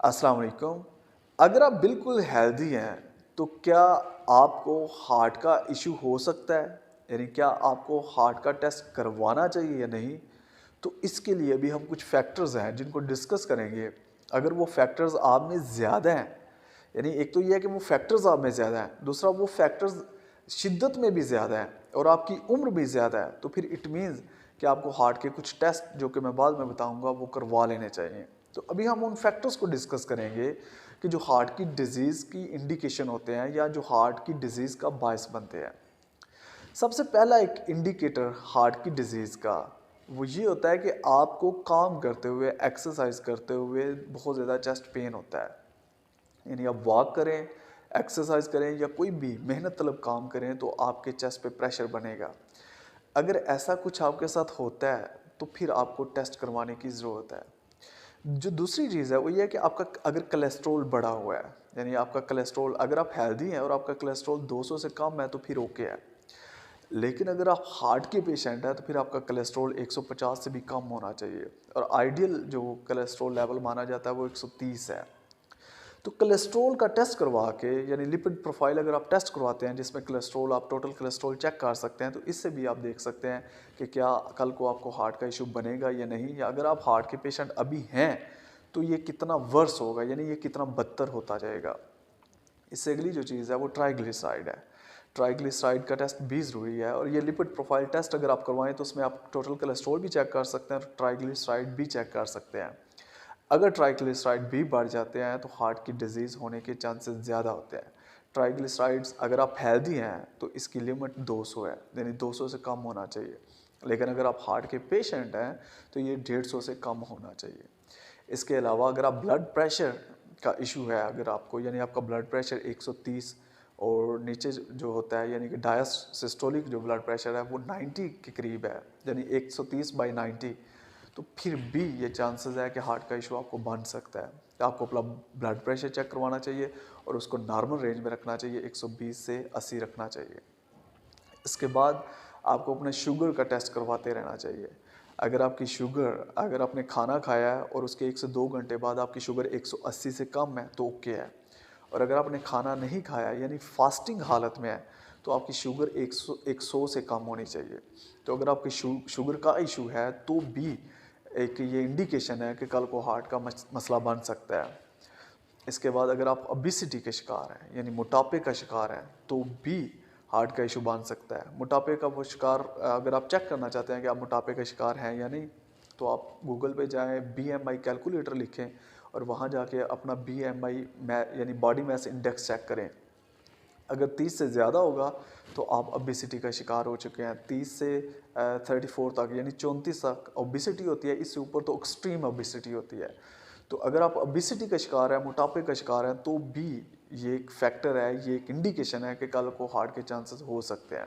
अस्सलाम वालेकुम। अगर आप बिल्कुल हेल्दी हैं तो क्या आपको हार्ट का इशू हो सकता है? यानी क्या आपको हार्ट का टेस्ट करवाना चाहिए या नहीं? तो इसके लिए भी हम कुछ फैक्टर्स हैं जिनको डिस्कस करेंगे। अगर वो फैक्टर्स आप में ज़्यादा हैं, यानी एक तो ये है कि वो फैक्टर्स आप में ज़्यादा हैं, दूसरा वो फैक्टर्स शिद्दत में भी ज़्यादा हैं और आपकी उम्र भी ज़्यादा है, तो फिर इट मीन्स कि आपको हार्ट के कुछ टेस्ट जो कि मैं बाद में बताऊंगा वो करवा लेने चाहिए। तो अभी हम उन फैक्टर्स को डिस्कस करेंगे कि जो हार्ट की डिजीज़ की इंडिकेशन होते हैं या जो हार्ट की डिजीज़ का बायस बनते हैं। सबसे पहला एक इंडिकेटर हार्ट की डिजीज़ का वो ये होता है कि आपको काम करते हुए, एक्सरसाइज करते हुए बहुत ज़्यादा चेस्ट पेन होता है। यानी आप वॉक करें, एक्सरसाइज करें या कोई भी मेहनत तलब काम करें तो आपके चेस्ट पे प्रेशर बनेगा। अगर ऐसा कुछ आपके साथ होता है तो फिर आपको टेस्ट करवाने की ज़रूरत है। जो दूसरी चीज़ है वो ये है कि आपका अगर कोलेस्ट्रॉल बढ़ा हुआ है, यानी आपका कोलेस्ट्रॉल, अगर आप हेल्दी हैं और आपका कोलेस्ट्रॉल 200 से कम है तो फिर ओके है। लेकिन अगर आप हार्ट के पेशेंट हैं तो फिर आपका कोलेस्ट्रॉल 150 से भी कम होना चाहिए और आइडियल जो कोलेस्ट्रॉल लेवल माना जाता है वो 130 है। तो कोलेस्ट्रॉल का टेस्ट करवा के, यानी लिपिड प्रोफाइल अगर आप टेस्ट करवाते हैं जिसमें कोलेस्ट्रॉल, आप टोटल कोलेस्ट्रॉल चेक कर सकते हैं, तो इससे भी आप देख सकते हैं कि क्या कल को आपको हार्ट का इशू बनेगा या नहीं, या अगर आप हार्ट के पेशेंट अभी हैं तो ये कितना वर्स होगा, यानी ये कितना बदतर होता जाएगा। इससे अगली जो चीज़ है वो ट्राइग्लिसराइड है। ट्राइग्लिसराइड का टेस्ट भी ज़रूरी है और ये लिपिड प्रोफाइल टेस्ट अगर आप करवाएं तो उसमें आप टोटल कोलेस्ट्रॉल भी चेक कर सकते हैं और ट्राइग्लिसराइड भी चेक कर सकते हैं। अगर ट्राइग्लिसराइड भी बढ़ जाते हैं तो हार्ट की डिजीज़ होने के चांसेस ज़्यादा होते हैं। ट्राइग्लिसराइड्स अगर आप हेल्दी हैं तो इसकी लिमिट 200 है, यानी 200 से कम होना चाहिए। लेकिन अगर आप हार्ट के पेशेंट हैं तो ये 150 से कम होना चाहिए। इसके अलावा अगर आप ब्लड प्रेशर का इशू है, अगर आपको, यानी आपका ब्लड प्रेशर 130 और नीचे जो होता है, यानी कि डायसिस्टोलिक जो ब्लड प्रेशर है वो 90 के करीब है, यानी 130/90, तो फिर भी ये चांसेस है कि हार्ट का इशू आपको बन सकता है। तो आपको अपना ब्लड प्रेशर चेक करवाना चाहिए और उसको नॉर्मल रेंज में रखना चाहिए, 120 से 80 रखना चाहिए। इसके बाद आपको अपने शुगर का टेस्ट करवाते रहना चाहिए। अगर आपकी शुगर, अगर आपने खाना खाया है और उसके 1 से 2 घंटे बाद आपकी शुगर 180 से कम है तो ओके है। और अगर आपने खाना नहीं खाया, यानी फास्टिंग हालत में है, तो आपकी शुगर 100 से कम होनी चाहिए। तो अगर आपकी शुगर का इशू है तो भी एक ये इंडिकेशन है कि कल को हार्ट का मसला बन सकता है। इसके बाद अगर आप ओबेसिटी के शिकार हैं, यानी मोटापे का शिकार हैं, तो भी हार्ट का इशू बन सकता है। मोटापे का वो शिकार, अगर आप चेक करना चाहते हैं कि आप मोटापे का शिकार हैं या नहीं, तो आप गूगल पे जाएं, बीएमआई कैलकुलेटर लिखें और वहाँ जाके अपना बीएमआई यानी बॉडी मास इंडेक्स चेक करें। अगर 30 से ज़्यादा होगा तो आप ओबेसिटी का शिकार हो चुके हैं। 30 से 34 तक, यानी 34 तक ओबेसिटी होती है, इससे ऊपर तो एक्सट्रीम ओबेसिटी होती है। तो अगर आप ओबेसिटी का शिकार है, मोटापे का शिकार है, तो भी ये एक फैक्टर है, ये एक इंडिकेशन है कि कल को हार्ट के चांसेस हो सकते हैं।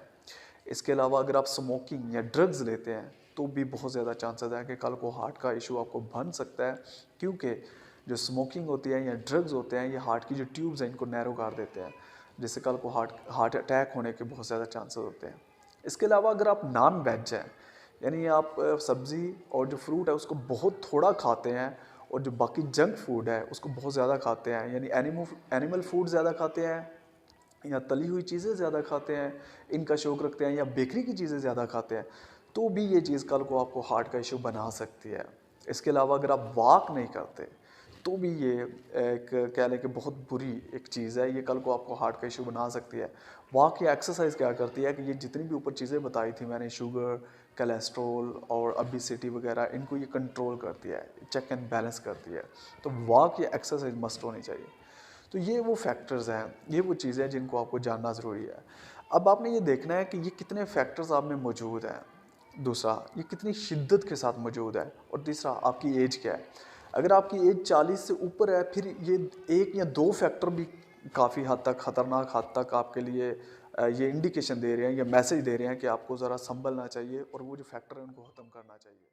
इसके अलावा अगर आप स्मोकिंग या ड्रग्स लेते हैं तो भी बहुत ज़्यादा चांसेस है कि कल को हार्ट का इशू आपको बन सकता है, क्योंकि जो स्मोकिंग होती है या ड्रग्स होते हैं ये हार्ट की जो ट्यूब्स हैं इनको नैरो कर देते हैं, जिससे कल को हार्ट अटैक होने के बहुत ज़्यादा चांसेस होते हैं। इसके अलावा अगर आप नॉन वेज हैं, यानी आप सब्ज़ी और जो फ्रूट है उसको बहुत थोड़ा खाते हैं और जो बाकी जंक फूड है उसको बहुत ज़्यादा खाते हैं, यानी एनिमल फूड ज़्यादा खाते हैं या तली हुई चीज़ें ज़्यादा खाते हैं, इनका शौक़ रखते हैं, या बेकरी की चीज़ें ज़्यादा खाते हैं, तो भी ये चीज़ कल को आपको हार्ट का इशू बना सकती है। इसके अलावा अगर आप वॉक नहीं करते तो भी ये एक कह लें कि बहुत बुरी एक चीज़ है, ये कल को आपको हार्ट का इशू बना सकती है। वॉक या एक्सरसाइज क्या करती है कि ये जितनी भी ऊपर चीज़ें बताई थी मैंने, शुगर, कोलेस्ट्रॉल और ओबेसिटी वगैरह, इनको ये कंट्रोल करती है, चेक एंड बैलेंस करती है। तो वॉक या एक्सरसाइज मस्ट होनी चाहिए। तो ये वो फैक्टर्स हैं, ये वो चीज़ें हैं जिनको आपको जानना ज़रूरी है। अब आपने ये देखना है कि ये कितने फैक्टर्स आप में मौजूद हैं, दूसरा ये कितनी शिद्दत के साथ मौजूद है, और तीसरा आपकी एज क्या है। अगर आपकी एज 40 से ऊपर है फिर ये 1 या 2 फैक्टर भी काफ़ी हद तक, ख़तरनाक हद तक आपके लिए ये इंडिकेशन दे रहे हैं या मैसेज दे रहे हैं कि आपको ज़रा संभलना चाहिए और वो जो फैक्टर है उनको ख़त्म करना चाहिए।